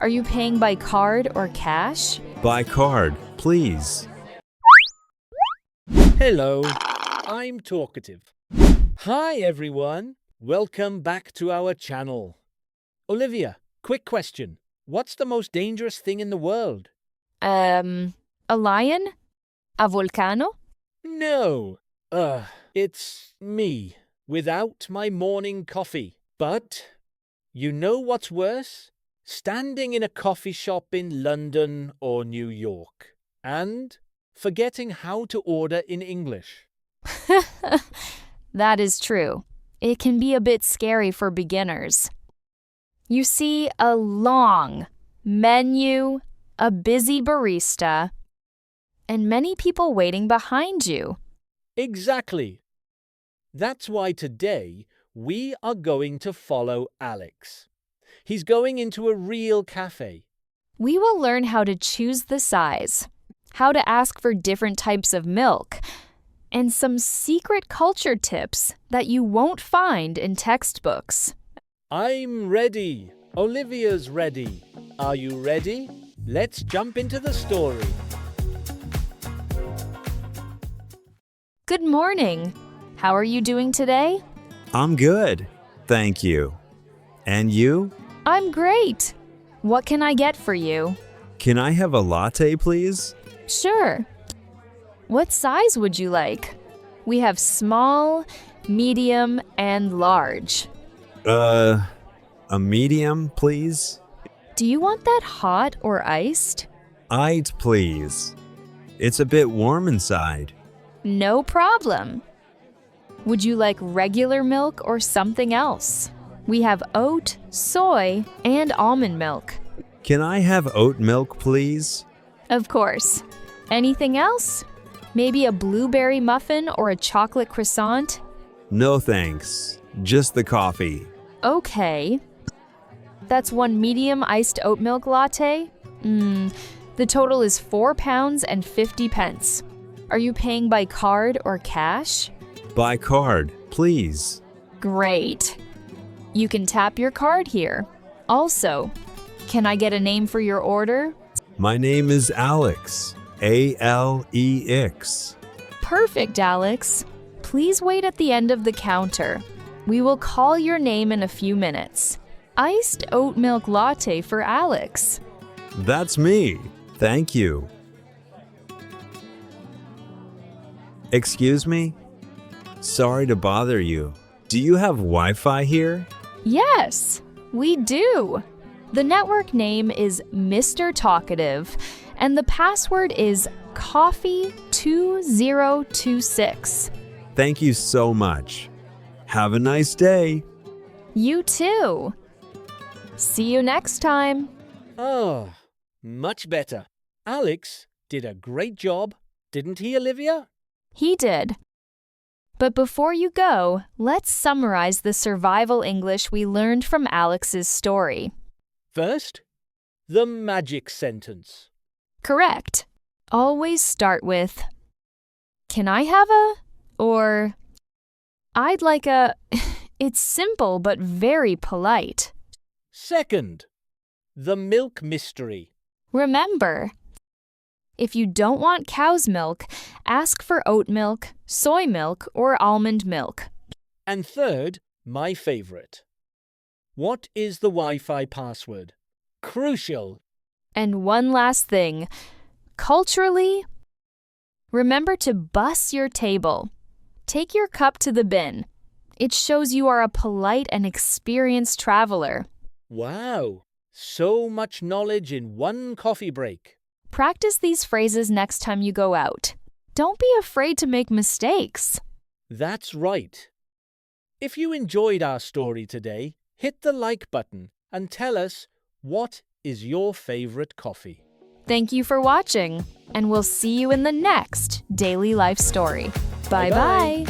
Are you paying by card or cash? By card, please. Hello, I'm Talkative. Hi everyone, welcome back to our channel. Olivia, quick question. What's the most dangerous thing in the world? A lion? A volcano? No, it's me, without my morning coffee. But, you know what's worse? Standing in a coffee shop in London or New York, and forgetting how to order in English. That is true. It can be a bit scary for beginners. You see a long menu, a busy barista, and many people waiting behind you. Exactly. That's why today we are going to follow Alex. He's going into a real cafe. We will learn how to choose the size, how to ask for different types of milk, and some secret culture tips that you won't find in textbooks. I'm ready. Olivia's ready. Are you ready? Let's jump into the story. Good morning. How are you doing today? I'm good, thank you. And you? I'm great. What can I get for you? Can I have a latte, please? Sure. What size would you like? We have small, medium, and large. A medium, please? Do you want that hot or iced? Iced, please. It's a bit warm inside. No problem. Would you like regular milk or something else? We have oat, soy, and almond milk. Can I have oat milk, please? Of course. Anything else? Maybe a blueberry muffin or a chocolate croissant? No thanks, just the coffee. Okay. That's one medium iced oat milk latte. The total is £4 and 50 pence. Are you paying by card or cash? By card, please. Great. You can tap your card here. Also, can I get a name for your order? My name is Alex. Alex. Perfect, Alex. Please wait at the end of the counter. We will call your name in a few minutes. Iced oat milk latte for Alex. That's me. Thank you. Excuse me? Sorry to bother you. Do you have Wi-Fi here? Yes, we do. The network name is Mr. Talkative, and the password is coffee2026. Thank you so much. Have a nice day. You too. See you next time. Oh, much better. Alex did a great job, didn't he, Olivia? He did. But before you go, let's summarize the survival English we learned from Alex's story. First, the magic sentence. Correct. Always start with, "Can I have a?" or "I'd like a." It's simple but very polite. Second, the milk mystery. Remember, if you don't want cow's milk, ask for oat milk, soy milk, or almond milk. And third, my favorite. What is the Wi-Fi password? Crucial. And one last thing. Culturally, remember to bus your table. Take your cup to the bin. It shows you are a polite and experienced traveler. Wow, so much knowledge in one coffee break. Practice these phrases next time you go out. Don't be afraid to make mistakes. That's right. If you enjoyed our story today, hit the like button and tell us what is your favorite coffee. Thank you for watching, and we'll see you in the next Daily Life Story. Bye-bye. Bye-bye.